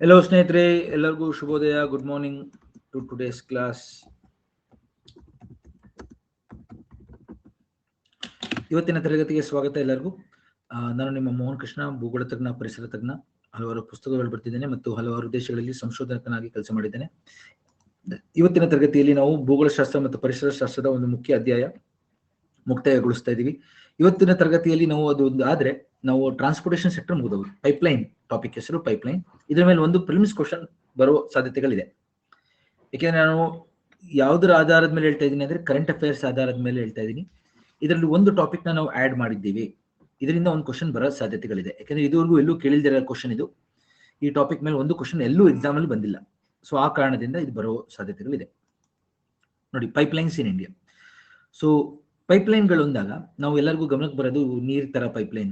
Hello, ಸ್ನೇಹಿತರೆ ಎಲ್ಲರಿಗೂ ಶುಭೋದಯ. Good morning to today's class. ಇವತ್ತಿನ ತರಗತಿಗೆ ಸ್ವಾಗತ ಎಲ್ಲರಿಗೂ. ನಾನು ನಿಮ್ಮ ಮೋಹನ್ ಕೃಷ್ಣ, ಭೂಗೋಳ ತಜ್ಞ, ಪರಿಸರ ತಜ್ಞ. ಹಲವಾರು ಪುಸ್ತಕಗಳು ಬರ್ತಿದ್ದೇನೆ ಮತ್ತು ಹಲವಾರು ದೇಶಗಳಲ್ಲಿ ಸಂಶೋಧಕನಾಗಿ ಕೆಲಸ ಮಾಡಿದ್ದೇನೆ. ಇವತ್ತಿನ ತರಗತಿಯಲ್ಲಿ ನಾವು ಭೂಗೋಳಶಾಸ್ತ್ರ ಮತ್ತು ಪರಿಸರ ಶಾಸ್ತ್ರದ ಒಂದು ಮುಖ್ಯ ಅಧ್ಯಾಯ ಮುಕ್ತಾಯಗೊಳಿಸ್ತಾ ಇದ್ದೀವಿ. ಇವತ್ತಿನ ತರಗತಿಯಲ್ಲಿ ನಾವು ಅದು ಆದ್ರೆ ನಾವು ಟ್ರಾನ್ಸ್ಪೋರ್ಟೇಷನ್ ಸೆಕ್ಟರ್ ಮುಗಿದವು. ಪೈಪ್ಲೈನ್ ಟಾಪಿಕ್ ಹೆಸರು ಪೈಪ್ಲೈನ್. ಇದರ ಮೇಲೆ ಒಂದು ಪ್ರಿಲಿಮ್ಸ್ ಕ್ವಶನ್ ಬರುವ ಸಾಧ್ಯತೆಗಳಿದೆ. ಯಾಕೆಂದ್ರೆ ನಾನು ಯಾವುದರ ಆಧಾರದ ಮೇಲೆ ಹೇಳ್ತಾ ಇದ್ದೀನಿ ಅಂದ್ರೆ ಕರೆಂಟ್ ಅಫೇರ್ಸ್ ಆಧಾರದ ಮೇಲೆ ಹೇಳ್ತಾ ಇದ್ದೀನಿ. ಇದರಲ್ಲಿ ಒಂದು ಟಾಪಿಕ್ ನಾವು ಆಡ್ ಮಾಡಿದ್ದೀವಿ. ಇದರಿಂದ ಒಂದು ಕ್ವಶನ್ ಬರೋ ಸಾಧ್ಯತೆಗಳಿದೆ. ಯಾಕಂದ್ರೆ ಇದುವರೆಗೂ ಎಲ್ಲೂ ಕೇಳಿದಿರೋ ಕ್ವಶನ್ ಇದು. ಈ ಟಾಪಿಕ್ ಮೇಲೆ ಒಂದು ಕ್ವಶನ್ ಎಲ್ಲೂ ಎಕ್ಸಾಮ್ ಅಲ್ಲಿ ಬಂದಿಲ್ಲ. ಸೊ ಆ ಕಾರಣದಿಂದ ಇದು ಬರೋ ಸಾಧ್ಯತೆಗಳಿದೆ. ನೋಡಿ, ಪೈಪ್ಲೈನ್ಸ್ ಇನ್ ಇಂಡಿಯಾ. ಸೊ ಪೈಪ್ಲೈನ್ಗಳು ಅಂದಾಗ ನಾವು ಎಲ್ಲರಿಗೂ ಗಮನಕ್ಕೆ ಬರೋದು ನೀರ್ ತರ ಪೈಪ್ಲೈನ್,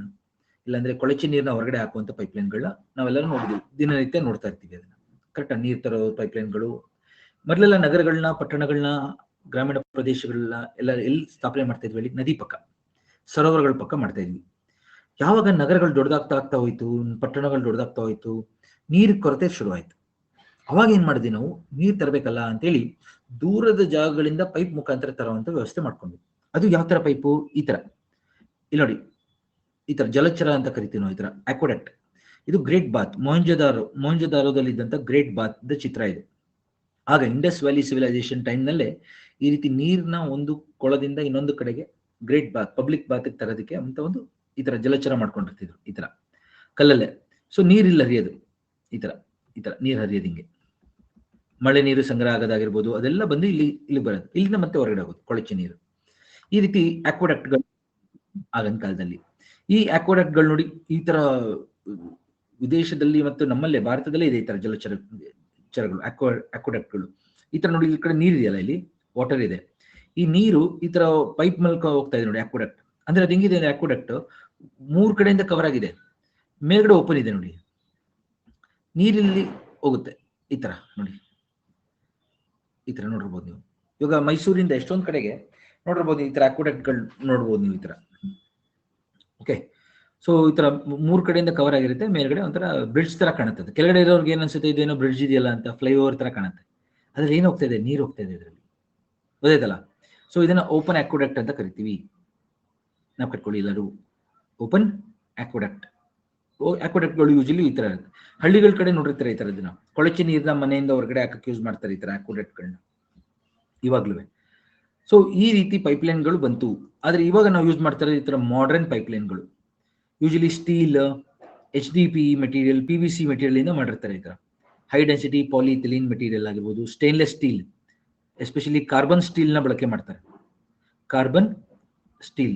ಇಲ್ಲಾಂದ್ರೆ ಕೊಳಚೆ ನೀರ್ನ ಹೊರಗಡೆ ಹಾಕುವಂತ ಪೈಪ್ಲೈನ್ಗಳನ್ನ ನಾವೆಲ್ಲರೂ ನೋಡಿದ್ವಿ, ದಿನನಿತ್ಯ ನೋಡ್ತಾ ಇರ್ತೀವಿ ಅದನ್ನ. ಕರೆಕ್ಟಾ? ನೀರ್ ತರೋ ಪೈಪ್ಲೈನ್ಗಳು ಮೊದಲೆಲ್ಲ ನಗರಗಳನ್ನ, ಪಟ್ಟಣಗಳನ್ನ, ಗ್ರಾಮೀಣ ಪ್ರದೇಶಗಳನ್ನ ಎಲ್ಲ ಎಲ್ಲಿ ಸ್ಥಾಪನೆ ಮಾಡ್ತಾ ಇದ್ವಿ? ನದಿ ಪಕ್ಕ, ಸರೋವರಗಳ ಪಕ್ಕ ಮಾಡ್ತಾ ಇದ್ವಿ. ಯಾವಾಗ ನಗರಗಳು ದೊಡ್ಡದಾಗ್ತಾ ಹೋಯ್ತು, ಪಟ್ಟಣಗಳು ದೊಡ್ಡದಾಗ್ತಾ ಹೋಯ್ತು, ನೀರ್ ಕೊರತೆ ಶುರುವಾಯ್ತು. ಅವಾಗ ಏನ್ ಮಾಡಿದ್ವಿ ನಾವು? ನೀರ್ ತರಬೇಕಲ್ಲ ಅಂತೇಳಿ ದೂರದ ಜಾಗಗಳಿಂದ ಪೈಪ್ ಮುಖಾಂತರ ತರುವಂತ ವ್ಯವಸ್ಥೆ ಮಾಡ್ಕೊಂಡ್ವಿ. ಅದು ಯಾವ ತರ ಪೈಪು? ಈ ತರ ಇಲ್ಲಿ ನೋಡಿ, ಈ ತರ ಜಲಚರ ಅಂತ ಕರಿತೀವಿ ನಾವು. ಈ ತರ ಅಕ್ವಾಡಕ್ಟ್. ಇದು ಗ್ರೇಟ್ ಬಾತ್, ಮೊಹಂಜೊದಾರೋದಲ್ಲಿ ಇದ್ದಂತ ಗ್ರೇಟ್ ಬಾತ್ ಚಿತ್ರ ಇದು. ಆಗ ಇಂಡಸ್ ವ್ಯಾಲಿ ಸಿವಿಲೈಸೇಷನ್ ಟೈಮ್ ನಲ್ಲೇ ಈ ರೀತಿ ನೀರ್ನ ಒಂದು ಕೊಳದಿಂದ ಇನ್ನೊಂದು ಕಡೆಗೆ ಗ್ರೇಟ್ ಬಾತ್, ಪಬ್ಲಿಕ್ ಬಾತ್ ತರೋದಕ್ಕೆ ಅಂತ ಒಂದು ಈ ತರ ಜಲಚರ ಮಾಡ್ಕೊಂಡಿರ್ತಿದ್ರು ಈ ತರ ಕಲ್ಲಲ್ಲೇ. ಸೊ ನೀರಿಲ್ಲ ಹರಿಯೋದು, ಈ ತರ ನೀರ್ ಹರಿಯೋದು ಹಿಂಗೆ, ಮಳೆ ನೀರು ಸಂಗ್ರಹ ಆಗೋದಾಗಿರ್ಬೋದು, ಅದೆಲ್ಲ ಬಂದು ಇಲ್ಲಿ ಬರೋದು, ಇಲ್ಲಿಂದ ಮತ್ತೆ ಹೊರಗಡೆ ಆಗೋದು ಕೊಳಚೆ ನೀರು. ಈ ರೀತಿ ಅಕ್ವಾಡಕ್ಟ್ಗಳು ಆಗಿನ ಕಾಲದಲ್ಲಿ. ಈ ಅಕ್ವಾಡಕ್ಟ್ಗಳು ನೋಡಿ, ಈ ತರ ವಿದೇಶದಲ್ಲಿ ಮತ್ತು ನಮ್ಮಲ್ಲೇ ಭಾರತದಲ್ಲೇ ಇದೆ ಈ ತರ ಜಲಚರಗಳು, ಅಕ್ವಾಡಕ್ಟ್ಗಳು. ಈ ತರ ನೋಡಿ, ಈ ಕಡೆ ನೀರ್ ಇದೆಯಲ್ಲ, ಇಲ್ಲಿ ವಾಟರ್ ಇದೆ. ಈ ನೀರು ಈ ತರ ಪೈಪ್ ಮೂಲಕ ಹೋಗ್ತಾ ಇದೆ ನೋಡಿ, ಅಕ್ವಾಡಕ್ಟ್. ಅಂದ್ರೆ ಅದು ಹೆಂಗಿದೆ? ಅಕ್ವಾಡಕ್ಟ್ 3 ಕಡೆಯಿಂದ ಕವರ್ ಆಗಿದೆ, ಮೇಲ್ಗಡೆ ಓಪನ್ ಇದೆ ನೋಡಿ, ನೀರಿಲ್ಲಿ ಹೋಗುತ್ತೆ ಈ ತರ ನೋಡಿ. ಈ ತರ ನೋಡಿರ್ಬೋದು ನೀವು. ಇವಾಗ ಮೈಸೂರಿಂದ ಎಷ್ಟೊಂದು ಕಡೆಗೆ ನೋಡಿರ್ಬೋದು ಈ ತರ ಅಕ್ವಾಡಕ್ಟ್ಗಳು ನೋಡ್ಬೋದು ನೀವು ಈ ತರ. ಓಕೆ. ಸೊ ಈ ತರ 3 ಕಡೆಯಿಂದ ಕವರ್ ಆಗಿರುತ್ತೆ, ಮೇಲ್ಗಡೆ ಒಂಥರ ಬ್ರಿಡ್ಜ್ ತರ ಕಾಣುತ್ತೆ. ಕೆಳಗಡೆ ಇರೋರ್ಗೆ ಏನ್ ಅನ್ಸುತ್ತೆ, ಇದೇನೋ ಬ್ರಿಡ್ಜ್ ಇದೆಯಲ್ಲ ಅಂತ, ಫ್ಲೈಓವರ್ ತರ ಕಾಣುತ್ತೆ. ಅದ್ರಲ್ಲಿ ಏನ್ ಹೋಗ್ತಾ ಇದೆ? ನೀರು ಹೋಗ್ತಾ ಇದೆ ಇದರಲ್ಲಿ, ಗೊತ್ತಾಯ್ತಲ್ಲ? ಸೊ ಇದನ್ನ ಓಪನ್ ಅಕ್ವಾಡಕ್ಟ್ ಅಂತ ಕರಿತೀವಿ. ನಾವು ಕಟ್ಕೊಳ್ಳಿ ಎಲ್ಲರೂ, ಓಪನ್ ಅಕ್ವಾಡಕ್ಟ್. ಅಕ್ವಾಡಕ್ಟ್ಗಳು ಯೂಶಲಿ ಈ ತರ ಇರುತ್ತೆ. ಹಳ್ಳಿಗಳ ಕಡೆ ನೋಡಿರ್ತಾರೆ ಈ ತರದನ್ನ, ಕೊಳಚೆ ನೀರ್ನ ಮನೆಯಿಂದ ಹೊರಗಡೆ ಹಾಕಕ್ಕೆ ಯೂಸ್ ಮಾಡ್ತಾರೆ ಈ ತರ ಅಕ್ವಾಡಕ್ಟ್ಗಳನ್ನ ಇವಾಗ್ಲೂ. ಸೊ ಈ ರೀತಿ ಪೈಪ್ಲೈನ್ಗಳು ಬಂತು. ಆದ್ರೆ ಇವಾಗ ನಾವು ಯೂಸ್ ಮಾಡ್ತಾರೆ ಈ ತರ ಮಾಡರ್ನ್ ಪೈಪ್ಲೈನ್ಗಳು. Usually steel, HDPE material, PVC material ಇಂದ ಮಾಡಿರ್ತಾರೆ. ಈ ತರ ಹೈ ಡೆನ್ಸಿಟಿ ಪಾಲಿಥಿಲೀನ್ ಮೆಟೀರಿಯಲ್ ಆಗಿರ್ಬೋದು, stainless steel, especially carbon steel ನ ಬಳಕೆ ಮಾಡ್ತಾರೆ. ಕಾರ್ಬನ್ ಸ್ಟೀಲ್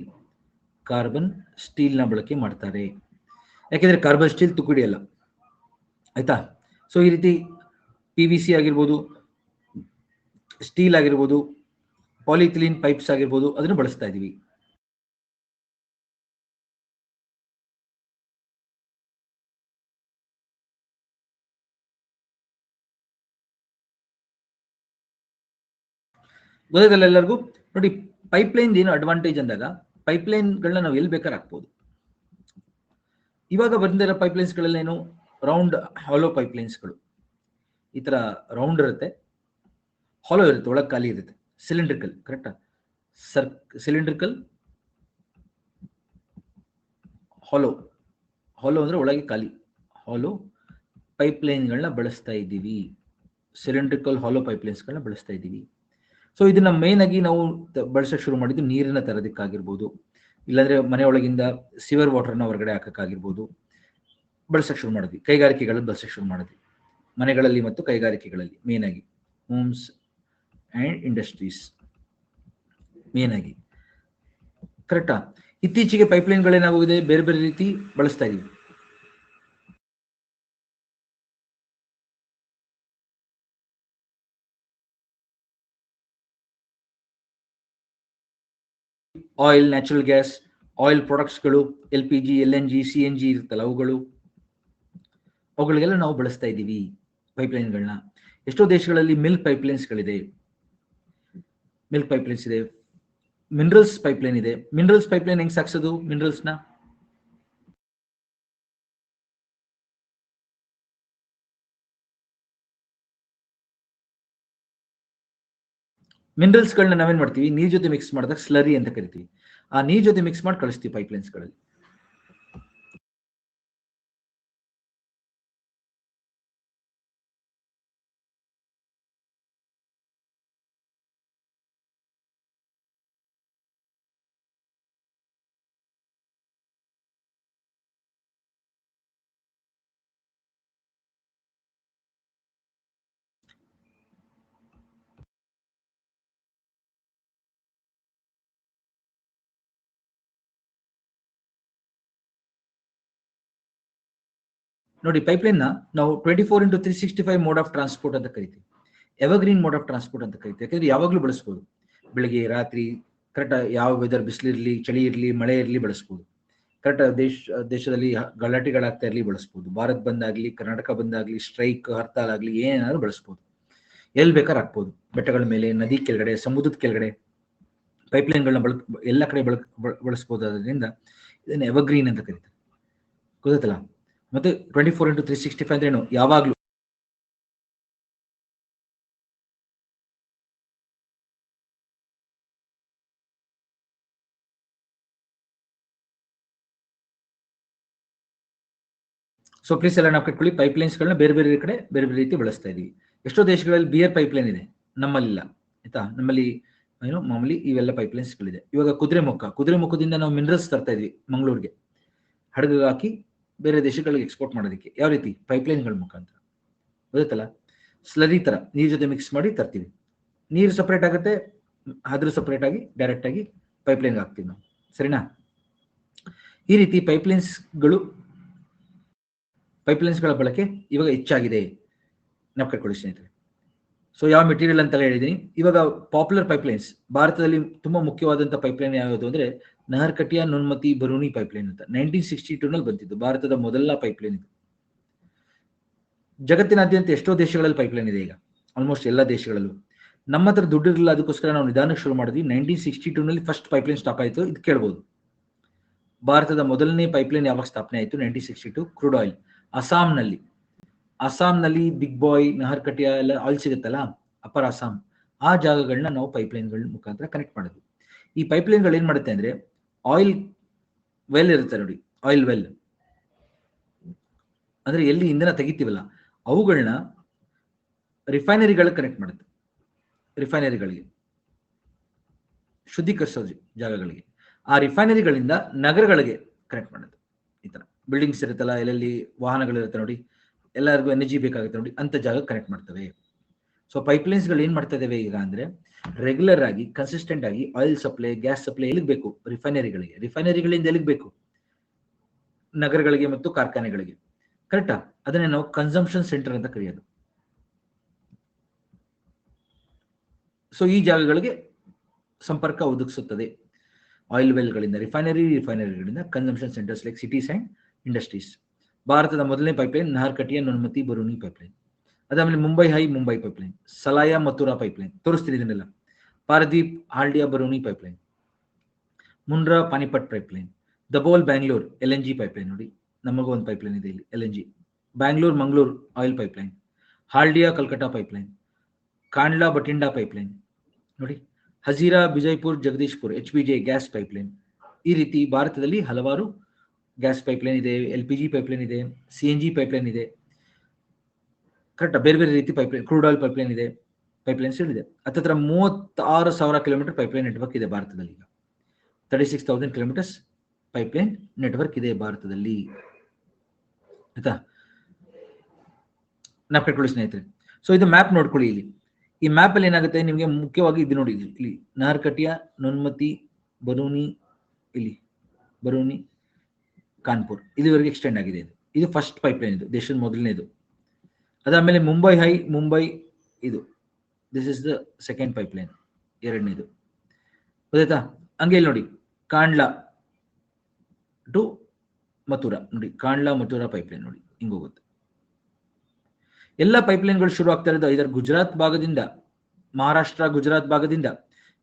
ನ ಬಳಕೆ ಮಾಡ್ತಾರೆ, ಯಾಕೆಂದ್ರೆ ಕಾರ್ಬನ್ ಸ್ಟೀಲ್ ತುಕ್ಕುಡಿಯಲ್ಲ, ಆಯ್ತಾ? ಸೊ ಈ ರೀತಿ PVC ಆಗಿರ್ಬೋದು, ಸ್ಟೀಲ್ ಆಗಿರ್ಬೋದು, ಪಾಲಿಥಿಲೀನ್ ಪೈಪ್ಸ್ ಆಗಿರ್ಬೋದು, ಅದನ್ನು ಬಳಸ್ತಾ ಇದೀವಿ. ಗೊತ್ತಾಯ್ತಲ್ಲ ಎಲ್ಲರಿಗೂ? ನೋಡಿ, ಪೈಪ್ಲೈನ್ ಏನು ಅಡ್ವಾಂಟೇಜ್ ಅಂದಾಗ, ಪೈಪ್ಲೈನ್ಗಳನ್ನ ನಾವು ಎಲ್ಲಿ ಬೇಕಾದ್ರೆ ಹಾಕ್ಬೋದು. ಇವಾಗ ಬಂದಿರೋ ಪೈಪ್ಲೈನ್ಸ್ಗಳೆಲ್ಲ ಏನು? ರೌಂಡ್ ಹಾಲೋ ಪೈಪ್ಲೈನ್ಸ್ಗಳು. ಈ ತರ ರೌಂಡ್ ಇರುತ್ತೆ, ಹಾಲೋ ಇರುತ್ತೆ, ಒಳಗೆ ಖಾಲಿ ಇರುತ್ತೆ. ಸಿಲಿಂಡ್ರಿಕಲ್, ಕರೆಕ್ಟಾ? ಸಿಲಿಂಡ್ರಿಕಲ್, ಹಾಲೋ ಅಂದ್ರೆ ಒಳಗೆ ಖಾಲಿ, ಹಾಲೋ ಪೈಪ್ಲೈನ್ಗಳನ್ನ ಬಳಸ್ತಾ ಇದ್ದೀವಿ. ಸಿಲಿಂಡ್ರಿಕಲ್ ಹಾಲೋ ಪೈಪ್ಲೈನ್ಸ್ಗಳನ್ನ ಬಳಸ್ತಾ ಇದ್ದೀವಿ. ಸೊ ಇದನ್ನ ಮೇನ್ ಆಗಿ ನಾವು ಬಳಸಕ್ ಶುರು ಮಾಡಿದ್ದು ನೀರಿನ ತರೋದಕ್ಕಾಗಿರ್ಬೋದು, ಇಲ್ಲಾಂದ್ರೆ ಮನೆಯೊಳಗಿಂದ ಸಿವರ್ ವಾಟರ್ನ ಹೊರಗಡೆ ಹಾಕಕ್ಕಾಗಿರ್ಬೋದು, ಬಳಸಕ್ ಶುರು ಮಾಡಿದ್ವಿ. ಕೈಗಾರಿಕೆಗಳಲ್ಲಿ ಬಳಸಕ್ ಶುರು ಮಾಡಿದ್ವಿ, ಮನೆಗಳಲ್ಲಿ ಮತ್ತು ಕೈಗಾರಿಕೆಗಳಲ್ಲಿ, ಮೇನ್ ಆಗಿ ಹೋಮ್ಸ್ ಅಂಡ್ ಇಂಡಸ್ಟ್ರೀಸ್ ಮೇನ್ ಆಗಿ, ಕರೆಕ್ಟಾ? ಇತ್ತೀಚೆಗೆ ಪೈಪ್ಲೈನ್ಗಳೇನಾಗಿದೆ, ಬೇರೆ ಬೇರೆ ರೀತಿ ಬಳಸ್ತಾ ಇದೀವಿ. ಆಯಿಲ್, ನ್ಯಾಚುರಲ್ ಗ್ಯಾಸ್, ಆಯಿಲ್ ಪ್ರಾಡಕ್ಟ್ಸ್ಗಳು, LPG, LNG, CNG ಇರುತ್ತಲ್ಲ, ಅವುಗಳಿಗೆಲ್ಲ ನಾವು ಬಳಸ್ತಾ ಇದ್ದೀವಿ ಪೈಪ್ಲೈನ್ಗಳನ್ನ. ಎಷ್ಟೋ ದೇಶಗಳಲ್ಲಿ ಮಿಲ್ಕ್ ಪೈಪ್ಲೈನ್ಸ್ಗಳಿದೆ, ಮಿನರಲ್ಸ್ ಪೈಪ್ಲೈನ್ ಇದೆ. ಮಿನರಲ್ಸ್ ಪೈಪ್ಲೈನ್ ಹೆಂಗ್ ಸಾಕ್ಸೋದು? ಮಿನರಲ್ಸ್ನ ಮಿನರಲ್ಸ್ಗಳನ್ನ ನಾವೇನ್ ಮಾಡ್ತೀವಿ, ನೀರ್ ಜೊತೆ ಮಿಕ್ಸ್ ಮಾಡಿದಾಗ ಸ್ಲರಿ ಅಂತ ಕರಿತೀವಿ. ಆ ನೀರ್ ಜೊತೆ ಮಿಕ್ಸ್ ಮಾಡಿ ಕಳಿಸ್ತೀವಿ ಪೈಪ್ಲೈನ್ಸ್ಗಳಲ್ಲಿ. ನೋಡಿ, ಪೈಪ್ಲೈನ್ ನಾವು 24x365 ಮೋಡ್ ಆಫ್ ಟ್ರಾನ್ಸ್ಪೋರ್ಟ್ ಅಂತ ಕರಿತೀವಿ. ಎವರ್ಗ್ರೀನ್ ಮೋಡ್ ಆಫ್ ಟ್ರಾನ್ಸ್ಪೋರ್ಟ್ ಅಂತ ಕರಿತೀವಿ. ಯಾಕಂದ್ರೆ ಯಾವಾಗ್ಲೂ ಬಳಸ್ಬೋದು, ಬೆಳಿಗ್ಗೆ ರಾತ್ರಿ ಕರೆಕ್ಟ್ ಯಾವ ವೆದರ್, ಬಿಸಿಲಿರ್ಲಿ ಚಳಿ ಇರ್ಲಿ ಮಳೆ ಇರ್ಲಿ ಬಳಸ್ಬೋದು. ಕರೆಕ್ಟ್ ದೇಶದಲ್ಲಿ ಗಲಾಟೆಗಳಾಗ್ತಾ ಇರ್ಲಿ ಬಳಸ್ಬೋದು. ಭಾರತ್ ಬಂದ್ ಆಗ್ಲಿ, ಕರ್ನಾಟಕ ಬಂದ್ ಆಗ್ಲಿ, ಸ್ಟ್ರೈಕ್ ಹರ್ತಾಲ್ ಆಗ್ಲಿ, ಏನಾದ್ರು ಬಳಸ್ಬೋದು. ಎಲ್ಲಿ ಬೇಕಾದ್ರೆ ಹಾಕ್ಬೋದು. ಬೆಟ್ಟಗಳ ಮೇಲೆ, ನದಿ ಕೆಳಗಡೆ, ಸಮುದ್ರದ ಕೆಳಗಡೆ ಪೈಪ್ಲೈನ್ಗಳನ್ನ ಎಲ್ಲ ಕಡೆ ಬಳಸ್ಬೋದಾದ್ರಿಂದ ಇದನ್ನ ಎವರ್ಗ್ರೀನ್ ಅಂತ ಕರೀತಾರೆ. ಗೊತ್ತಲ್ಲ. ಮತ್ತೆ 24x365 ಅಂದ್ರೆ ಏನು, ಯಾವಾಗ್ಲೂ ಸೊ ಪ್ಲೀಸ್ ಎಲ್ಲ ನಾವು ಕಟ್ಕೊಳ್ಳಿ. ಪೈಪ್ಲೈನ್ಸ್ಗಳನ್ನ ಬೇರೆ ಬೇರೆ ಕಡೆ ಬೇರೆ ಬೇರೆ ರೀತಿ ಬಳಸ್ತಾ ಇದೀವಿ. ಎಷ್ಟೋ ದೇಶಗಳಲ್ಲಿ ಬಿಯರ್ ಪೈಪ್ಲೈನ್ ಇದೆ, ನಮ್ಮಲ್ಲಿಲ್ಲ ಆಯ್ತಾ. ನಮ್ಮಲ್ಲಿ ಏನು ಮಾಮೂಲಿ ಇವೆಲ್ಲ ಪೈಪ್ಲೈನ್ಸ್ಗಳಿದೆ. ಇವಾಗ ಕುದುರೆಮುಖದಿಂದ ನಾವು ಮಿನರಲ್ಸ್ ತರ್ತಾ ಇದ್ವಿ ಮಂಗಳೂರಿಗೆ, ಹಡಗು ಹಾಕಿ ಬೇರೆ ದೇಶಗಳಿಗೆ ಎಕ್ಸ್ಪೋರ್ಟ್ ಮಾಡೋದಕ್ಕೆ. ಯಾವ ರೀತಿ, ಪೈಪ್ಲೈನ್ಗಳ ಮುಖಾಂತರ. ಗೊತ್ತಲ್ಲ. ಸ್ಲರಿ ತರ ನೀರ್ ಜೊತೆ ಮಿಕ್ಸ್ ಮಾಡಿ ತರ್ತೀವಿ. ನೀರು ಸಪರೇಟ್ ಆಗುತ್ತೆ, ಅದ್ರ ಸಪರೇಟ್ ಆಗಿ ಡೈರೆಕ್ಟ್ ಆಗಿ ಪೈಪ್ಲೈನ್ ಹಾಕ್ತೀವಿ ನಾವು. ಸರಿನಾ. ಈ ರೀತಿ ಪೈಪ್ಲೈನ್ಸ್ಗಳ ಬಳಕೆ ಇವಾಗ ಹೆಚ್ಚಾಗಿದೆ. ನಾವು ಕಟ್ಕೊಳ್ಳಿ ಸ್ನೇಹಿತರೆ. ಸೊ ಯಾವ ಮೆಟೀರಿಯಲ್ ಅಂತ ಹೇಳಿದೀನಿ. ಇವಾಗ ಪಾಪ್ಯುಲರ್ ಪೈಪ್ಲೈನ್ಸ್ ಭಾರತದಲ್ಲಿ ತುಂಬಾ ಮುಖ್ಯವಾದಂತ ಪೈಪ್ಲೈನ್ ಯಾವುದು ಅಂದ್ರೆ ನಹರ್ಕಟಿಯಾ ನುನ್ಮತಿ ಬರೂನಿ ಪೈಪ್ಲೈನ್ ಅಂತ 1962 ನಲ್ಲಿ ಬಂದಿದ್ದು. ಭಾರತದ ಮೊದಲ ಪೈಪ್ಲೈನ್ ಇದು. ಜಗತ್ತಿನಾದ್ಯಂತ ಎಷ್ಟೋ ದೇಶಗಳಲ್ಲಿ ಪೈಪ್ಲೈನ್ ಇದೆ ಈಗ, ಆಲ್ಮೋಸ್ಟ್ ಎಲ್ಲ ದೇಶಗಳಲ್ಲೂ. ನಮ್ಮ ಹತ್ರ ದುಡ್ಡು ಇರಲಿಲ್ಲ, ಅದಕ್ಕೋಸ್ಕರ ನಾವು ನಿಧಾನಕ್ಕೆ ಶುರು ಮಾಡಿದ್ವಿ. 1962 ನಲ್ಲಿ ಫಸ್ಟ್ ಪೈಪ್ಲೈನ್ ಸ್ಟಾಪ್ ಆಯಿತು. ಇದು ಕೇಳ್ಬೋದು. ಭಾರತದ ಮೊದಲನೇ ಪೈಪ್ಲೈನ್ ಯಾವಾಗ ಸ್ಥಾಪನೆ ಆಯಿತು? 1962. ಕ್ರೂಡ್ ಆಯಿಲ್ ಅಸ್ಸಾಂನಲ್ಲಿ ಬಿಗ್ ಬಾಯ್, ನಹರ್ಕಟಿಯಾ ಎಲ್ಲ ಆಯಿಲ್ ಸಿಗುತ್ತಲ್ಲ, ಅಪ್ಪರ್ ಅಸ್ಸಾಂ, ಆ ಜಾಗಗಳನ್ನ ನಾವು ಪೈಪ್ಲೈನ್ಗಳ ಮುಖಾಂತರ ಕನೆಕ್ಟ್ ಮಾಡಿದ್ವಿ. ಈ ಪೈಪ್ಲೈನ್ಗಳು ಏನ್ ಮಾಡುತ್ತೆ ಅಂದ್ರೆ, ಆಯಿಲ್ ವೆಲ್ ಇರುತ್ತೆ ನೋಡಿ, ಆಯಿಲ್ ವೆಲ್ ಅಂದ್ರೆ ಎಲ್ಲಿ ಇಂಧನ ತೆಗಿತೀವಲ್ಲ ಅವುಗಳನ್ನ ರಿಫೈನರಿಗಳಿಗೆ ಕನೆಕ್ಟ್ ಮಾಡುತ್ತೆ. ರಿಫೈನರಿಗಳಿಗೆ, ಶುದ್ಧೀಕರಿಸೋ ಜಾಗಗಳಿಗೆ. ಆ ರಿಫೈನರಿಗಳಿಂದ ನಗರಗಳಿಗೆ ಕನೆಕ್ಟ್ ಮಾಡುತ್ತೆ. ಈ ತರ ಬಿಲ್ಡಿಂಗ್ಸ್ ಇರುತ್ತಲ್ಲ, ಎಲ್ಲೆಲ್ಲಿ ವಾಹನಗಳಿರುತ್ತೆ ನೋಡಿ, ಎಲ್ಲರಿಗೂ ಎನರ್ಜಿ ಬೇಕಾಗುತ್ತೆ ನೋಡಿ, ಅಂತ ಜಾಗ ಕನೆಕ್ಟ್ ಮಾಡ್ತವೆ. ಸೊ ಪೈಪ್ಲೈನ್ಸ್ಗಳು ಏನ್ ಮಾಡ್ತಾ ಇದಾವೆ ಈಗ ಅಂದ್ರೆ, ರೆಗ್ಯುಲರ್ ಆಗಿ ಕನ್ಸಿಸ್ಟೆಂಟ್ ಆಗಿ ಆಯಿಲ್ ಸಪ್ಲೈ, ಗ್ಯಾಸ್ ಸಪ್ಲೈ ಎಲ್ಲಿಗೆ ಬೇಕು? ರಿಫೈನರಿಗಳಿಗೆ. ರಿಫೈನರಿಗಳಿಂದ ಎಲ್ಲಿಗೆ ಬೇಕು? ನಗರಗಳಿಗೆ ಮತ್ತು ಕಾರ್ಖಾನೆಗಳಿಗೆ. ಕರೆಕ್ಟಾ? ಅದನ್ನೇ ನಾವು ಕನ್ಸಂಪ್ಷನ್ ಸೆಂಟರ್ ಅಂತ ಕರೆಯೋದು. ಸೊ ಈ ಜಾಗಗಳಿಗೆ ಸಂಪರ್ಕ ಒದಗಿಸುತ್ತದೆ ಆಯಿಲ್ ವೆಲ್ಗಳಿಂದ ರಿಫೈನರಿಗಳಿಂದ consumption centres like cities and industries. ಭಾರತದ ಮೊದಲನೇ ಪೈಪ್ಲೈನ್ ನಹರ್ಕಟಿಯಾ ನುನ್ಮತಿ ಬರೂನಿ ಪೈಪ್ಲೈನ್. ಅದಾದ್ಮೇಲೆ ಮುಂಬೈ ಪೈಪ್ಲೈನ್, ಸಲಾಯಾ ಮಥುರಾ ಪೈಪ್ಲೈನ್, ತೋರಿಸ್ತೀನಿ ಇದನ್ನೆಲ್ಲ. Paradip Haldia Barauni pipeline, Mundra Panipat pipeline, Dabhol Bangalore LNG pipeline ನೋಡಿ, ನಮಗೂ ಒಂದು ಪೈಪ್ಲೈನ್ ಇದೆ ಇಲ್ಲಿ LNG. Bangalore Mangaluru oil pipeline, Haldia Calcutta pipeline, Kandla Bathinda pipeline ನೋಡಿ, Hazira Bijaipur Jagdishpur HBJ gas pipeline. ಈ ರೀತಿ ಭಾರತದಲ್ಲಿ ಹಲವಾರು ಗ್ಯಾಸ್ ಪೈಪ್ಲೈನ್ ಇದೆ, LPG ಪೈಪ್ಲೈನ್ ಇದೆ, CNG ಪೈಪ್ಲೈನ್ ಇದೆ. ಕರೆಕ್ಟ್, ಬೇರೆ ಬೇರೆ ರೀತಿ ಪೈಪ್ಲೈನ್, ಕ್ರೂಡ್ ಆಯಿಲ್ ಪೈಪ್ಲೈನ್ ಇದೆ, ಪೈಪ್ಲೈನ್ಸ್ ಇದೆ. ಹತ್ತಿರ 36,000 ಕಿಲೋಮೀಟರ್ ಪೈಪ್ಲೈನ್ ನೆಟ್ವರ್ಕ್ ಇದೆ ಭಾರತದಲ್ಲಿ. ಈಗ 36,000 ಕಿಲೋಮೀಟರ್ಸ್ ಪೈಪ್ಲೈನ್ ನೆಟ್ವರ್ಕ್ ಇದೆ ಭಾರತದಲ್ಲಿ. ಆಯ್ತಾ? ನಾವು ಕಟ್ಕೊಳ್ಳಿ ಸ್ನೇಹಿತರೆ. ಸೊ ಇದು ಮ್ಯಾಪ್ ನೋಡ್ಕೊಳ್ಳಿ. ಇಲ್ಲಿ ಈ ಮ್ಯಾಪ್ ಅಲ್ಲಿ ಏನಾಗುತ್ತೆ ನಿಮಗೆ, ಮುಖ್ಯವಾಗಿ ಇದು ನೋಡಿ, ಇಲ್ಲಿ ನಹರ್ಕಟಿಯಾ ನುನ್ಮತಿ ಬರೂನಿ, ಇಲ್ಲಿ ಬರೂನಿ ಕಾನ್ಪುರ್, ಇಲ್ಲಿವರೆಗೆ ಎಕ್ಸ್ಟೆಂಡ್ ಆಗಿದೆ. ಇದು ಫಸ್ಟ್ ಪೈಪ್ಲೈನ್, ಇದು ದೇಶದ ಮೊದಲನೇದು. ಅದಾದ್ಮೇಲೆ ಮುಂಬೈ ಇದು, this is the second pipeline, ಎರಡನೇದು. ಗೊತ್ತಾಯ್ತಾ? ಹಂಗೆ ಇಲ್ಲಿ ನೋಡಿ, ಕಾಂಡ್ಲಾ ಟು ಮಥುರಾ ನೋಡಿ, ಕಾಂಡ್ಲಾ ಮಥುರಾ ಪೈಪ್ಲೈನ್ ನೋಡಿ, ಹಿಂಗ ಹೋಗುತ್ತೆ. ಎಲ್ಲ ಪೈಪ್ಲೈನ್ಗಳು ಶುರು ಆಗ್ತಾ ಇರೋದು ಇದರ ಗುಜರಾತ್ ಭಾಗದಿಂದ, ಮಹಾರಾಷ್ಟ್ರ ಗುಜರಾತ್ ಭಾಗದಿಂದ,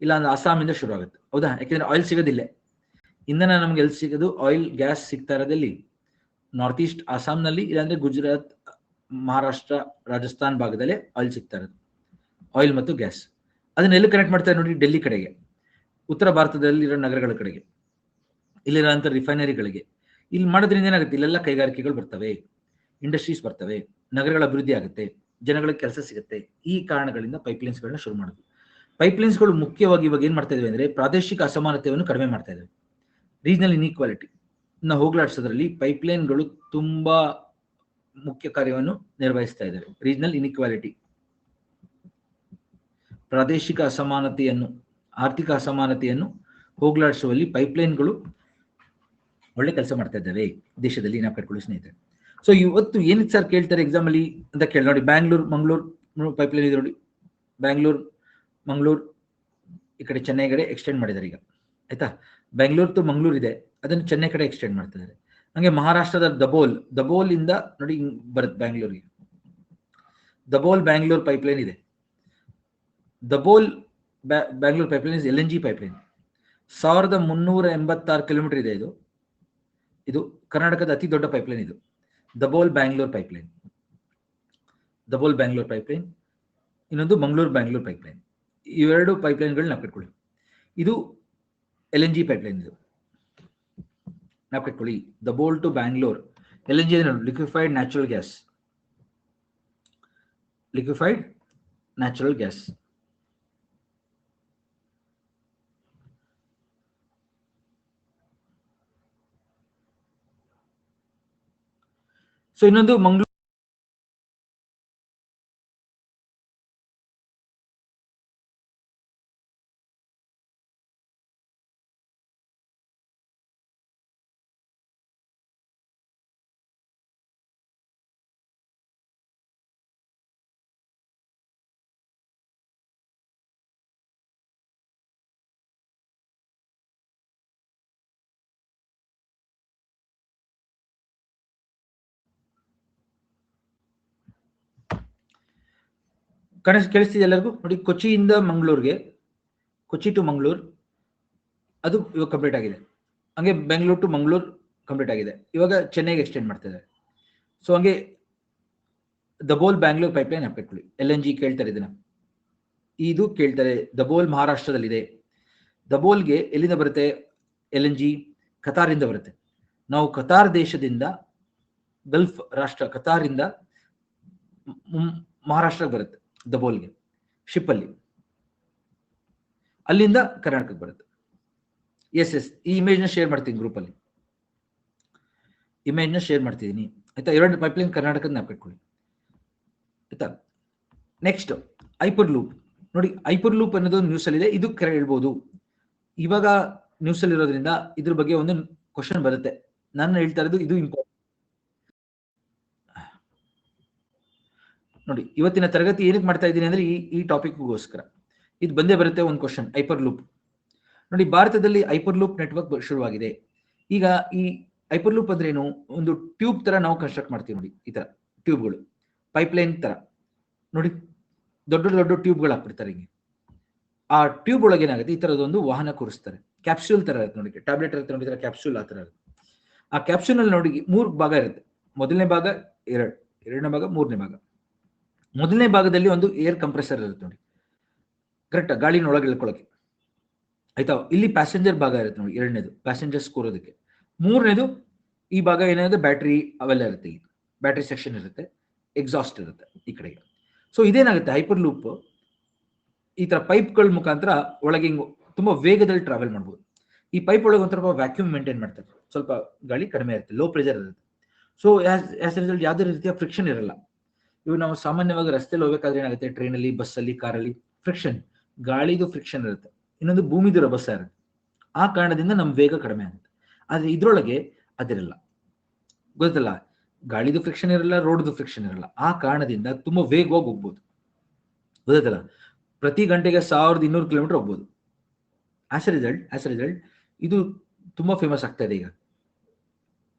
ಇಲ್ಲ ಅಂದ್ರೆ ಅಸ್ಸಾಮಿಂದ ಶುರು ಆಗುತ್ತೆ. ಹೌದಾ? ಯಾಕೆಂದ್ರೆ ಆಯಿಲ್ ಸಿಗೋದಿಲ್ಲ. ಇಂಧನ ನಮ್ಗೆ ಎಲ್ಲಿ ಸಿಗೋದು? ಆಯಿಲ್ ಗ್ಯಾಸ್ ಸಿಗ್ತಾ ಇರೋದಲ್ಲಿ ನಾರ್ತ್ ಈಸ್ಟ್ ಅಸ್ಸಾಂನಲ್ಲಿ, ಇಲ್ಲಾಂದ್ರೆ ಗುಜರಾತ್, ಮಹಾರಾಷ್ಟ್ರ, ರಾಜಸ್ಥಾನ್ ಭಾಗದಲ್ಲೇ ಆಯಿಲ್ ಸಿಗ್ತಾ ಇರೋದು, ಆಯಿಲ್ ಮತ್ತು ಗ್ಯಾಸ್. ಅದನ್ನೆಲ್ಲ ಕನೆಕ್ಟ್ ಮಾಡ್ತಾರೆ ನೋಡಿ, ಡೆಲ್ಲಿ ಕಡೆಗೆ, ಉತ್ತರ ಭಾರತದಲ್ಲಿರೋ ನಗರಗಳ ಕಡೆಗೆ, ಇಲ್ಲಿರೋಂಥ ರಿಫೈನರಿಗಳಿಗೆ. ಇಲ್ಲಿ ಮಾಡೋದ್ರಿಂದ ಏನಾಗುತ್ತೆ, ಇಲ್ಲೆಲ್ಲ ಕೈಗಾರಿಕೆಗಳು ಬರ್ತವೆ, ಇಂಡಸ್ಟ್ರೀಸ್ ಬರ್ತವೆ, ನಗರಗಳ ಅಭಿವೃದ್ಧಿ ಆಗುತ್ತೆ, ಜನಗಳಿಗೆ ಕೆಲಸ ಸಿಗುತ್ತೆ. ಈ ಕಾರಣಗಳಿಂದ ಪೈಪ್ಲೈನ್ಸ್ಗಳನ್ನ ಶುರು ಮಾಡಿದ್ವಿ. ಪೈಪ್ಲೈನ್ಸ್ಗಳು ಮುಖ್ಯವಾಗಿ ಇವಾಗ ಏನ್ ಮಾಡ್ತಾ ಇದಾವೆ ಅಂದ್ರೆ ಪ್ರಾದೇಶಿಕ ಅಸಮಾನತೆಯನ್ನು ಕಡಿಮೆ ಮಾಡ್ತಾ ಇದಾವೆ. ರೀಜನಲ್ ಇನ್ಇಕ್ವಾಲಿಟಿ ಹೋಗ್ಲಾಡಿಸೋದ್ರಲ್ಲಿ ಪೈಪ್ಲೈನ್ಗಳು ತುಂಬಾ ಮುಖ್ಯ ಕಾರ್ಯವನ್ನು ನಿರ್ವಹಿಸ್ತಾ ಇದ್ದಾವೆ. ರೀಜನಲ್ ಇನ್ಇಕ್ವಾಲಿಟಿ, ಪ್ರಾದೇಶಿಕ ಅಸಮಾನತೆಯನ್ನು, ಆರ್ಥಿಕ ಅಸಮಾನತೆಯನ್ನು ಹೋಗ್ಲಾಡಿಸುವಲ್ಲಿ ಪೈಪ್ಲೈನ್ಗಳು ಒಳ್ಳೆ ಕೆಲಸ ಮಾಡ್ತಾ ಇದ್ದಾವೆ ದೇಶದಲ್ಲಿ. ನಾವು ಕಟ್ಕೊಳ್ಳಿ ಸ್ನೇಹಿತರೆ. ಸೊ ಇವತ್ತು ಏನಿತ್ತು ಸರ್ ಕೇಳ್ತಾರೆ ಎಕ್ಸಾಮ್ ಅಲ್ಲಿ ಅಂತ ಕೇಳಿ ನೋಡಿ, ಬ್ಯಾಂಗ್ಳೂರ್ ಮಂಗಳೂರು ಪೈಪ್ಲೈನ್ ಇದೆ ನೋಡಿ, ಬ್ಯಾಂಗ್ಳೂರ್ ಮಂಗಳೂರು ಈ ಕಡೆ ಚೆನ್ನೈ ಕಡೆ ಎಕ್ಸ್ಟೆಂಡ್ ಮಾಡಿದ್ದಾರೆ ಈಗ, ಆಯ್ತಾ. ಬೆಂಗಳೂರು ಟು ಮಂಗಳೂರು ಇದೆ, ಅದನ್ನು ಚೆನ್ನೈ ಕಡೆ ಎಕ್ಸ್ಟೆಂಡ್ ಮಾಡ್ತಿದ್ದಾರೆ. ಹಂಗೆ ಮಹಾರಾಷ್ಟ್ರದ ದಬೋಲ್ ಇಂದ ನೋಡಿ ಬರುತ್ತೆ ಬ್ಯಾಂಗ್ಳೂರಿಗೆ, ದಬೋಲ್ ಬ್ಯಾಂಗ್ಳೂರ್ ಪೈಪ್ಲೈನ್ ಇದೆ. Dabhol Bangalore pipeline is LNG pipeline. 1386 kilometre ಇದೆ. ಇದು ಕರ್ನಾಟಕದ ಅತಿ ದೊಡ್ಡ ಪೈಪ್ಲೈನ್. ಇದು ದಬೋಲ್ ಬ್ಯಾಂಗ್ಳೂರ್ ಪೈಪ್ಲೈನ್, ದಬೋಲ್ ಬ್ಯಾಂಗ್ಳೂರ್ ಪೈಪ್ಲೈನ್. ಇನ್ನೊಂದು ಮಂಗಳೂರು ಬ್ಯಾಂಗ್ಳೂರ್ ಪೈಪ್ಲೈನ್. ಇವೆರಡು ಪೈಪ್ಲೈನ್ಗಳು ನಾವು ಕಟ್ಕೊಳ್ಳಿ. ಇದು LNG ಪೈಪ್ಲೈನ್. ಇದು ನಾವು ಕಟ್ಕೊಳ್ಳಿ, Dabhol to Bangalore. LNG liquefied natural gas, liquefied natural gas. So ಇನ್ನೊಂದು ಮಂಗಳೂರು ಕೇಳಿಸ್ತಿದೆ ಎಲ್ಲರಿಗೂ ನೋಡಿ. ಕೊಚ್ಚಿಯಿಂದ ಮಂಗಳೂರಿಗೆ, ಕೊಚ್ಚಿ ಟು ಮಂಗಳೂರು ಅದು ಇವಾಗ ಕಂಪ್ಲೀಟ್ ಆಗಿದೆ. ಹಂಗೆ ಬೆಂಗಳೂರು ಟು ಮಂಗಳೂರು ಕಂಪ್ಲೀಟ್ ಆಗಿದೆ. ಇವಾಗ ಚೆನ್ನೈಗೆ ಎಕ್ಸ್ಟೆಂಡ್ ಮಾಡ್ತಿದ್ದಾರೆ. ಸೊ ಹಂಗೆ ದಬೋಲ್ ಬ್ಯಾಂಗ್ಳೂರ್ ಪೈಪ್ಲೈನ್ ಹಾಕಿಟ್ಕೊಳ್ಳಿ. LNG ಕೇಳ್ತಾರೆ, ಇದನ್ನ ಇದು ಕೇಳ್ತಾರೆ. ದಬೋಲ್ ಮಹಾರಾಷ್ಟ್ರದಲ್ಲಿದೆ. ದಬೋಲ್ಗೆ ಎಲ್ಲಿಂದ ಬರುತ್ತೆ LNG? ಕತಾರಿಂದ ಬರುತ್ತೆ. ನಾವು ಕತಾರ್ ದೇಶದಿಂದ, ಗಲ್ಫ್ ರಾಷ್ಟ್ರ ಕತಾರಿಂದ ಮಹಾರಾಷ್ಟ್ರಕ್ಕೆ ಬರುತ್ತೆ ದಬೋಲ್ಗೆ ಶಿಪ್ ಅಲ್ಲಿ, ಅಲ್ಲಿಂದ ಕರ್ನಾಟಕಕ್ಕೆ ಬರುತ್ತೆ. ಎಸ್ ಈ ಇಮೇಜ್ನ ಶೇರ್ ಮಾಡ್ತೀನಿ ಗ್ರೂಪ್ ಅಲ್ಲಿ, ಇಮೇಜ್ನ ಶೇರ್ ಮಾಡ್ತಿದ್ದೀನಿ ಆಯ್ತಾ. ಎರಡು ಪೈಪ್ಲೈನ್ ಕರ್ನಾಟಕದ ನಾವು ಕಟ್ಕೊಳ್ಳಿ ಆಯ್ತಾ. ನೆಕ್ಸ್ಟ್ ಹೈಪರ್ ಲೂಪ್ ನೋಡಿ. ಹೈಪರ್ ಲೂಪ್ ಅನ್ನೋದು ನ್ಯೂಸ್ ಅಲ್ಲಿ ಇದೆ. ಇದು ಹೇಳ್ಬೋದು, ಇವಾಗ ನ್ಯೂಸ್ ಅಲ್ಲಿ ಇರೋದ್ರಿಂದ ಇದ್ರ ಬಗ್ಗೆ ಒಂದು ಕ್ವಶನ್ ಬರುತ್ತೆ. ನಾನು ಹೇಳ್ತಾ ಇರೋದು ಇದು ಇಂಪಾರ್ಟೆಂಟ್ ನೋಡಿ. ಇವತ್ತಿನ ತರಗತಿ ಏನಕ್ಕೆ ಮಾಡ್ತಾ ಇದ್ದೀನಿ ಅಂದ್ರೆ ಈ ಟಾಪಿಕ್ಗೋಸ್ಕರ ಇದು ಬಂದೇ ಬರುತ್ತೆ ಒಂದು ಕ್ವಶನ್. ಹೈಪರ್ ಲೂಪ್ ನೋಡಿ, ಭಾರತದಲ್ಲಿ ಹೈಪರ್ ಲೂಪ್ ನೆಟ್ವರ್ಕ್ ಶುರುವಾಗಿದೆ. ಈಗ ಈ ಹೈಪರ್ ಲೂಪ್ ಅಂದ್ರೆ ಏನು? ಒಂದು ಟ್ಯೂಬ್ ತರ ನಾವು ಕನ್ಸ್ಟ್ರಕ್ಟ್ ಮಾಡ್ತೀವಿ ನೋಡಿ. ಈ ತರ ಟ್ಯೂಬ್ಗಳು, ಪೈಪ್ಲೈನ್ ತರ ನೋಡಿ, ದೊಡ್ಡ ದೊಡ್ಡ ಟ್ಯೂಬ್ಗಳು ಹಾಕ್ಬಿಡ್ತಾರೆ ಹಿಂಗೆ. ಆ ಟ್ಯೂಬ್ ಒಳಗೆ ಏನಾಗುತ್ತೆ, ಈ ತರದೊಂದು ವಾಹನ ಕೂರಿಸ್ತಾರೆ. ಕ್ಯಾಪ್ಸೂಲ್ ತರ ಇರುತ್ತೆ ನೋಡಿ, ಟ್ಯಾಬ್ಲೆಟ್ ಇರುತ್ತೆ ನೋಡಿ, ಕ್ಯಾಪ್ಸೂಲ್ ಆ ತರ ಇರುತ್ತೆ. ಆ ಕ್ಯಾಪ್ಸೂಲ್ ಅಲ್ಲಿ ನೋಡಿ 3 ಭಾಗ ಇರುತ್ತೆ. ಮೊದಲನೇ ಭಾಗ, ಎರಡನೇ ಭಾಗ, ಮೂರನೇ ಭಾಗ. ಮೊದಲನೇ ಭಾಗದಲ್ಲಿ ಒಂದು ಏರ್ ಕಂಪ್ರೆಸರ್ ಇರುತ್ತೆ ನೋಡಿ, ಕರೆಕ್ಟ್ ಗಾಳಿನ ಒಳಗೆ ಇಳ್ಕೊಳ್ಳೋಕೆ ಆಯ್ತಾ. ಇಲ್ಲಿ ಪ್ಯಾಸೆಂಜರ್ ಭಾಗ ಇರುತ್ತೆ ನೋಡಿ, ಎರಡನೇದು ಪ್ಯಾಸೆಂಜರ್ಸ್ ಕೂರೋದಕ್ಕೆ. ಮೂರನೇದು ಈ ಭಾಗ ಏನಾಗುತ್ತೆ, ಬ್ಯಾಟ್ರಿ ಅವೆಲ್ಲ ಇರುತ್ತೆ. ಇಲ್ಲಿ ಬ್ಯಾಟ್ರಿ ಸೆಕ್ಷನ್ ಇರುತ್ತೆ, ಎಕ್ಸಾಸ್ಟ್ ಇರುತ್ತೆ ಈ ಕಡೆಗೆ. ಸೊ ಇದೇನಾಗುತ್ತೆ, ಹೈಪರ್ ಲೂಪ್ ಈ ತರ ಪೈಪ್ಗಳ ಮುಖಾಂತರ ಒಳಗೆ ತುಂಬಾ ವೇಗದಲ್ಲಿ ಟ್ರಾವೆಲ್ ಮಾಡ್ಬೋದು. ಈ ಪೈಪ್ ಒಳಗೆ ಒಂಥರ ವ್ಯಾಕ್ಯೂಮ್ ಮೇಂಟೈನ್ ಮಾಡ್ತಾರೆ, ಸ್ವಲ್ಪ ಗಾಳಿ ಕಡಿಮೆ ಇರುತ್ತೆ, ಲೋ ಪ್ರೆಷರ್ ಇರುತ್ತೆ. ಸೊ ಆಸ್ ರಿಸಲ್ಟ್ ಯಾವುದೇ ರೀತಿಯ ಫ್ರಿಕ್ಷನ್ ಇರಲ್ಲ. ಇವು ನಾವು ಸಾಮಾನ್ಯವಾಗಿ ರಸ್ತೆಯಲ್ಲಿ ಹೋಗ್ಬೇಕಾದ್ರೆ ಏನಾಗುತ್ತೆ, ಟ್ರೈನಲ್ಲಿ, ಬಸ್ಸಲ್ಲಿ, ಕಾರಲ್ಲಿ ಫ್ರಿಕ್ಷನ್, ಗಾಳಿದು ಫ್ರಿಕ್ಷನ್ ಇರುತ್ತೆ. ಇನ್ನೊಂದು ಭೂಮಿದು ರಭಸ ಇರುತ್ತೆ. ಆ ಕಾರಣದಿಂದ ನಮ್ ವೇಗ ಕಡಿಮೆ ಆಗುತ್ತೆ. ಆದ್ರೆ ಇದ್ರೊಳಗೆ ಅದಿರಲ್ಲ, ಗೊತ್ತಲ್ಲ, ಗಾಳಿದು ಫ್ರಿಕ್ಷನ್ ಇರಲ್ಲ, ರೋಡ್ದು ಫ್ರಿಕ್ಷನ್ ಇರಲ್ಲ. ಆ ಕಾರಣದಿಂದ ತುಂಬಾ ವೇಗವಾಗಿ ಹೋಗ್ಬೋದು, ಗೊತ್ತಲ್ಲ. ಪ್ರತಿ ಗಂಟೆಗೆ 1200 ಕಿಲೋಮೀಟರ್ ಹೋಗ್ಬೋದು. ಆಸ್ ಎ ರಿಸಲ್ಟ್ ಇದು ತುಂಬಾ ಫೇಮಸ್ ಆಗ್ತಾ ಇದೆ ಈಗ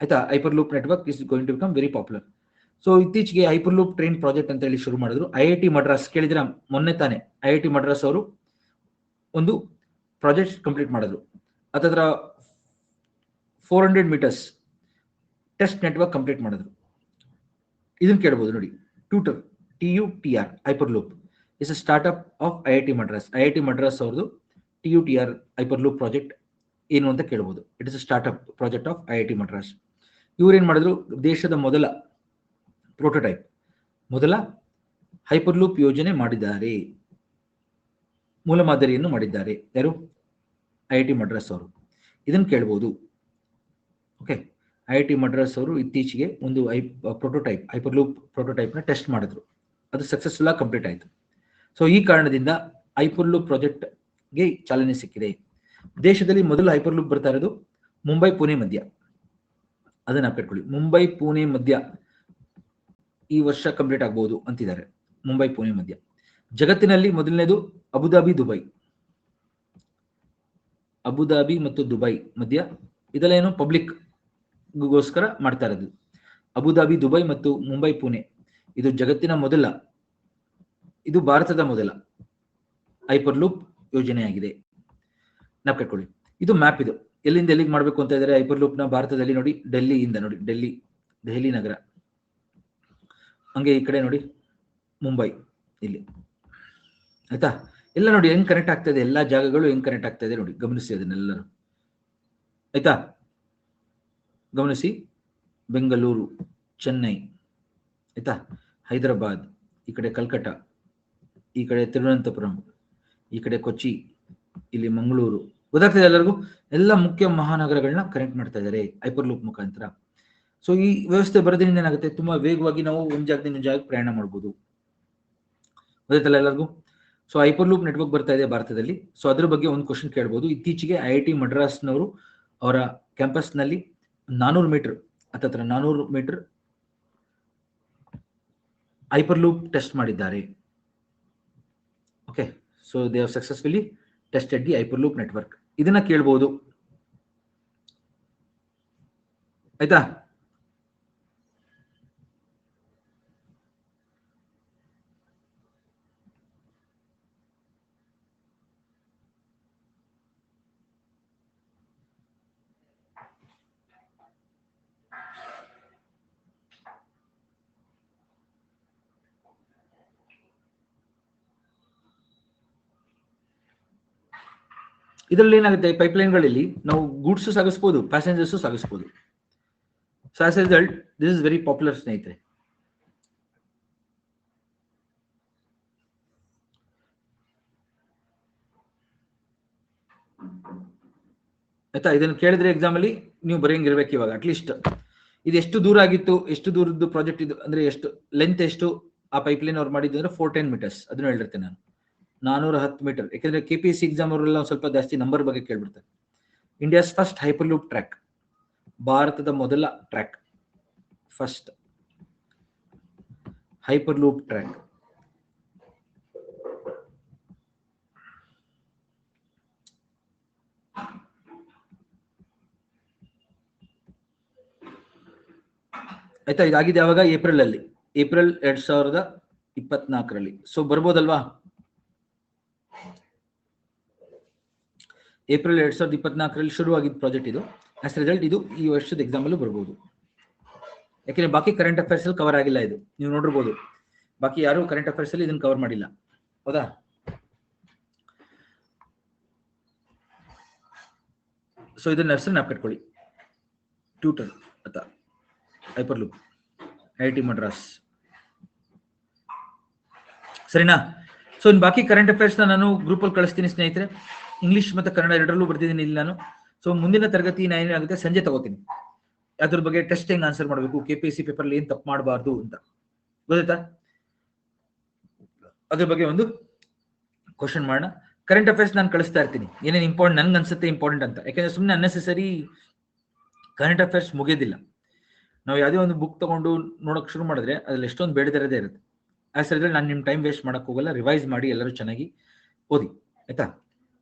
ಆಯ್ತಾ. Hyperloop network is going to become very popular. So ಇತ್ತೀಚೆಗೆ ಹೈಪರ್ ಲೂಪ್ ಟ್ರೈನ್ ಪ್ರಾಜೆಕ್ಟ್ ಅಂತ ಹೇಳಿ ಶುರು ಮಾಡಿದ್ರು. IIT ಮಡ್ರಾಸ್ ಕೇಳಿದ್ರೆ ಮೊನ್ನೆ ತಾನೆ IIT ಮಡ್ರಾಸ್ ಅವರು ಒಂದು ಪ್ರಾಜೆಕ್ಟ್ ಕಂಪ್ಲೀಟ್ ಮಾಡಿದ್ರು. ಅದರ 400 ಮೀಟರ್ಸ್ ಟೆಸ್ಟ್ ನೆಟ್ವರ್ಕ್ ಕಂಪ್ಲೀಟ್ ಮಾಡಿದ್ರು. ಇದನ್ನ ಕೇಳಬಹುದು ನೋಡಿ, TUTR hyperloop. Is a startup of IIT Madras. IIT Madras ಅವ್ರದ್ದು TUTR ಹೈಪರ್ಲೂಪ್ ಪ್ರಾಜೆಕ್ಟ್ ಏನು ಅಂತ ಕೇಳ್ಬೋದು. It is a startup project of IIT Madras. ಇವ್ರೇನ್ ಮಾಡಿದ್ರು, ದೇಶದ ಮೊದಲ ಪ್ರೋಟೋಟೈಪ್, ಮೊದಲ ಹೈಪರ್ಲೂಪ್ ಯೋಜನೆ ಮಾಡಿದ್ದಾರೆ, ಮೂಲಮಾದರಿಯನ್ನು ಮಾಡಿದ್ದಾರೆ. ಯಾರು? IIT ಮಡ್ರಾಸ್ ಅವರು. ಇದನ್ನು ಕೇಳ್ಬೋದು. ಓಕೆ, IIT ಮಡ್ರಾಸ್ ಅವರು ಇತ್ತೀಚೆಗೆ ಒಂದು ಪ್ರೋಟೋಟೈಪ್, ಹೈಪರ್ಲೂಪ್ ಪ್ರೋಟೋಟೈಪ್ನ ಟೆಸ್ಟ್ ಮಾಡಿದ್ರು. ಅದು ಸಕ್ಸಸ್ಫುಲ್ ಆಗಿ ಕಂಪ್ಲೀಟ್ ಆಯಿತು. ಸೊ ಈ ಕಾರಣದಿಂದ ಹೈಪರ್ಲೂಪ್ ಪ್ರಾಜೆಕ್ಟ್ಗೆ ಚಾಲನೆ ಸಿಕ್ಕಿದೆ. ದೇಶದಲ್ಲಿ ಮೊದಲು ಹೈಪರ್ಲೂಪ್ ಬರ್ತಾ ಇರೋದು ಮುಂಬೈ ಪುಣೆ ಮಧ್ಯ. ಅದನ್ನ ಕಟ್ಕೊಳ್ಳಿ. ಮುಂಬೈ ಪುಣೆ ಮಧ್ಯ ಈ ವರ್ಷ ಕಂಪ್ಲೀಟ್ ಆಗ್ಬಹುದು ಅಂತಿದ್ದಾರೆ. ಮುಂಬೈ ಪುಣೆ ಮಧ್ಯ. ಜಗತ್ತಿನಲ್ಲಿ ಮೊದಲನೇದು ಅಬುದಾಬಿ ದುಬೈ. ಅಬುದಾಬಿ ಮತ್ತು ದುಬೈ ಮಧ್ಯ ಇದೆಲ್ಲ ಏನು ಪಬ್ಲಿಕ್ ಗೋಸ್ಕರ ಮಾಡ್ತಾ ಇರೋದು. ಅಬುದಾಬಿ ದುಬೈ ಮತ್ತು ಮುಂಬೈ ಪುಣೆ ಇದು ಜಗತ್ತಿನ ಮೊದಲ, ಇದು ಭಾರತದ ಮೊದಲ ಹೈಪರ್ಲೂಪ್ ಯೋಜನೆಯಾಗಿದೆ. ನಾವು ಕಟ್ಕೊಳ್ಳಿ. ಇದು ಮ್ಯಾಪ್. ಇದು ಎಲ್ಲಿಂದ ಎಲ್ಲಿಗೆ ಮಾಡಬೇಕು ಅಂತ ಇದ್ದಾರೆ ಹೈಪರ್ಲೂಪ್ ನ ಭಾರತದಲ್ಲಿ. ನೋಡಿ, ಡೆಲ್ಲಿಯಿಂದ ನೋಡಿ, ದೆಹಲಿ ನಗರ. ಹಂಗೆ ಈ ಕಡೆ ನೋಡಿ ಮುಂಬೈ, ಇಲ್ಲಿ ಆಯ್ತಾ. ಎಲ್ಲ ನೋಡಿ ಹೆಂಗ್ ಕನೆಕ್ಟ್ ಆಗ್ತಾ ಇದೆ, ಎಲ್ಲಾ ಜಾಗಗಳು ಹೆಂಗ್ ಕನೆಕ್ಟ್ ಆಗ್ತಾ ಇದೆ ನೋಡಿ, ಗಮನಿಸಿ ಅದನ್ನೆಲ್ಲರೂ. ಆಯ್ತಾ, ಗಮನಿಸಿ. ಬೆಂಗಳೂರು, ಚೆನ್ನೈ, ಆಯ್ತಾ, ಹೈದರಾಬಾದ್, ಈ ಕಡೆ ಕಲ್ಕಟ್ಟ, ಈ ಕಡೆ ತಿರುವನಂತಪುರಂ, ಈ ಕಡೆ ಕೊಚ್ಚಿ, ಇಲ್ಲಿ ಮಂಗಳೂರು. ಗೊತ್ತಾಗ್ತದೆ ಎಲ್ಲರಿಗೂ? ಎಲ್ಲ ಮುಖ್ಯ ಮಹಾನಗರಗಳನ್ನ ಕನೆಕ್ಟ್ ಮಾಡ್ತಾ ಇದ್ದಾರೆ ಹೈಪರ್ಲೂಪ್ ಮುಖಾಂತರ. ಸೊ ಈ ವ್ಯವಸ್ಥೆ ಬರೋದ್ರಿಂದ ಏನಾಗುತ್ತೆ, ತುಂಬಾ ವೇಗವಾಗಿ ನಾವು ಒಂದ್ ಜಾಗದಿಂದ ಇನ್ನೊಂದು ಜಾಗಕ್ಕೆ ಪ್ರಯಾಣ ಮಾಡ್ಬೋದು. ಗೊತ್ತಾಯ್ತಲ್ಲ ಎಲ್ಲರಿಗೂ? ಸೊ ಹೈಪರ್ಲೂಪ್ ನೆಟ್ವರ್ಕ್ ಬರ್ತಾ ಇದೆ ಭಾರತದಲ್ಲಿ. ಸೊ ಅದ್ರ ಬಗ್ಗೆ ಒಂದು ಕ್ವಶನ್ ಕೇಳ್ಬೋದು. ಇತ್ತೀಚೆಗೆ IIT ಮಡ್ರಾಸ್ನವರು ಅವರ ಕ್ಯಾಂಪಸ್ ನಲ್ಲಿ 400 ಮೀಟರ್ ಹತ್ತತ್ರ 400 ಮೀಟರ್ ಹೈಪರ್ಲೂಪ್ ಟೆಸ್ಟ್ ಮಾಡಿದ್ದಾರೆ. Okay, so they have successfully tested the hyperloop network. ಇದನ್ನ ಕೇಳ್ಬೋದು. ಆಯ್ತಾ? ಇದರಲ್ಲಿ ಏನಾಗುತ್ತೆ, ಪೈಪ್ಲೈನ್ಗಳಲ್ಲಿ ನಾವು ಗೂಡ್ಸ್ ಸಾಗಿಸ್ಬೋದು, ಪ್ಯಾಸೆಂಜರ್ಸ್ ಸಾಗಿಸ್ಬೋದು. So as a result this is very popular ಸ್ನೇಹಿತರೆ. ಆಯ್ತಾ? ಇದನ್ನು ಕೇಳಿದ್ರೆ ಎಕ್ಸಾಮ್ ಅಲ್ಲಿ ನೀವು ಬರೆಯಂಗಿರ್ಬೇಕು ಇವಾಗ ಅಟ್ಲೀಸ್ಟ್. ಇದು ಎಷ್ಟು ದೂರ ಆಗಿತ್ತು, ಎಷ್ಟು ದೂರದ್ದು ಪ್ರಾಜೆಕ್ಟ್ ಇದು ಅಂದ್ರೆ ಎಷ್ಟು ಲೆಂತ್, ಎಷ್ಟು ಆ ಪೈಪ್ಲೈನ್ ಅವ್ರು ಮಾಡಿದ್ದು ಅಂದ್ರೆ 410 ಮೀಟರ್ಸ್. ಅದನ್ನು ಹೇಳಿರ್ತೇನೆ ನಾನು, 410 ಮೀಟರ್. ಯಾಕಂದ್ರೆ KPSC ಎಕ್ಸಾಮ್ ಅವರೆಲ್ಲ ಸ್ವಲ್ಪ ಜಾಸ್ತಿ ನಂಬರ್ ಬಗ್ಗೆ ಕೇಳ್ಬಿಡ್ತಾರೆ. ಇಂಡಿಯಾಸ್ ಫಸ್ಟ್ ಹೈಪರ್ಲೂಪ್ ಟ್ರ್ಯಾಕ್, ಭಾರತದ ಮೊದಲ ಟ್ರ್ಯಾಕ್, ಫಸ್ಟ್ ಹೈಪರ್ಲೂಪ್ ಟ್ರ್ಯಾಕ್. ಆಯ್ತಾ? ಇದಾಗಿದೆ ಯಾವಾಗ? ಏಪ್ರಿಲ್ ಅಲ್ಲಿ, ಏಪ್ರಿಲ್ 2024ರಲ್ಲಿ. ಸೊ ಬರ್ಬೋದಲ್ವಾ? ಏಪ್ರಿಲ್ 2024ರಲ್ಲಿ ಶುರುವಾಗಿದ್ದ ಪ್ರಾಜೆಕ್ಟ್ ಇದು. ಆಸ್ ರಿಸಲ್ಟ್ ಇದು ಈ ವರ್ಷದ ಎಕ್ಸಾಮ್ ಅಲ್ಲೂ ಬರ್ಬೋದು. ಯಾಕೆಂದ್ರೆ ಬಾಕಿ ಕರೆಂಟ್ ಅಫೇರ್ಸ್ ಅಲ್ಲಿ ಕವರ್ ಆಗಿಲ್ಲ ಇದು. ನೀವು ನೋಡಿರ್ಬೋದು, ಬಾಕಿ ಯಾರು ಕರೆಂಟ್ ಅಫೇರ್ಸ್ ಅಲ್ಲಿ ಇದನ್ನ ಕವರ್ ಮಾಡಿಲ್ಲ. ಹೌದಾ? ಸೊ ಇದನ್ನ ಹೆಸರು ಜ್ಞಾಪಕ ಇಟ್ಕೊಳ್ಳಿ. ಟ್ಯೂಟರ್ ಅಥವಾ ಹೈಪರ್ಲೂಪ್, IIT ಮಡ್ರಾಸ್. ಸರಿನಾ? ಸೊ ಇನ್ನು ಬಾಕಿ ಕರೆಂಟ್ ಅಫೇರ್ಸ್ ನಾನು ಗ್ರೂಪ್ ಅಲ್ಲಿ ಕಳಿಸ್ತೀನಿ ಸ್ನೇಹಿತರೆ. ಇಂಗ್ಲಿಷ್ ಮತ್ತೆ ಕನ್ನಡ ಎರಡರಲ್ಲೂ ಬರ್ತಿದ್ದೀನಿ ಇಲ್ಲಿ ನಾನು. ಸೊ ಮುಂದಿನ ತರಗತಿ ನಾನು ಏನಾಗುತ್ತೆ ಸಂಜೆ ತಗೋತೀನಿ. ಅದ್ರ ಬಗ್ಗೆ ಟೆಸ್ಟ್ ಹೆಂಗ್ ಆನ್ಸರ್ ಮಾಡಬೇಕು, KPSC ಪೇಪರ್ ಏನ್ ತಪ್ಪು ಮಾಡಬಾರ್ದು ಅಂತ. ಗೊತ್ತಾಯ್ತಾ? ಅದ್ರ ಬಗ್ಗೆ ಒಂದು ಕ್ವಶನ್ ಮಾಡೋಣ. ಕರೆಂಟ್ ಅಫೇರ್ಸ್ ನಾನು ಕಳಿಸ್ತಾ ಇರ್ತೀನಿ, ಏನೇನು ಇಂಪಾರ್ಟೆಂಟ್ ನನ್ಗೆ ಅನ್ಸುತ್ತೆ ಇಂಪಾರ್ಟೆಂಟ್ ಅಂತ. ಯಾಕಂದ್ರೆ ಸುಮ್ಮನೆ ಅನ್ನೆಸೆಸರಿ ಕರೆಂಟ್ ಅಫೇರ್ಸ್ ಮುಗಿಯೋದಿಲ್ಲ. ನಾವು ಯಾವುದೇ ಒಂದು ಬುಕ್ ತಗೊಂಡು ನೋಡಕ್ ಶುರು ಮಾಡಿದ್ರೆ ಅದ್ರಲ್ಲಿ ಎಷ್ಟೊಂದು ಬೇಡದಿರೋದೇ ಇರುತ್ತೆ. ಆಸ್ ರಿಸಲ್ಟ್ ನಾನು ನಿಮ್ಮ ಟೈಮ್ ವೇಸ್ಟ್ ಮಾಡಕ್ ಹೋಗಲ್ಲ. ರಿವೈಸ್ ಮಾಡಿ ಎಲ್ಲರೂ ಚೆನ್ನಾಗಿ ಓದಿ. ಆಯ್ತಾ?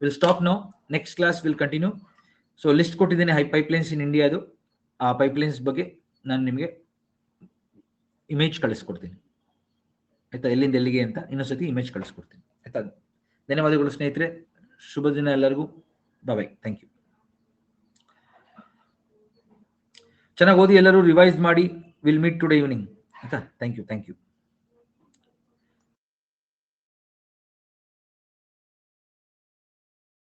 Will stop now. Next class will continue. So list ಕೊಟ್ಟಿದ್ದೀನಿ ಪೈಪ್ಲೈನ್ಸ್ ಇನ್ ಇಂಡಿಯಾದು. ಆ ಪೈಪ್ಲೈನ್ಸ್ ಬಗ್ಗೆ ನಾನು ನಿಮಗೆ ಇಮೇಜ್ ಕಳಿಸ್ಕೊಡ್ತೀನಿ. ಆಯ್ತಾ? ಎಲ್ಲಿಂದ ಎಲ್ಲಿಗೆ ಅಂತ ಇನ್ನೊಂದ್ಸತಿ ಇಮೇಜ್ ಕಳಿಸ್ಕೊಡ್ತೀನಿ. ಆಯ್ತಾ? ಧನ್ಯವಾದಗಳು ಸ್ನೇಹಿತರೆ. ಶುಭ ದಿನ ಎಲ್ಲರಿಗೂ. ಬಾಯ್. Thank you. ಚೆನ್ನಾಗಿ ಓದಿ, ಎಲ್ಲರೂ ರಿವೈಸ್ ಮಾಡಿ. Will meet today evening. ಆಯ್ತಾ? Thank you.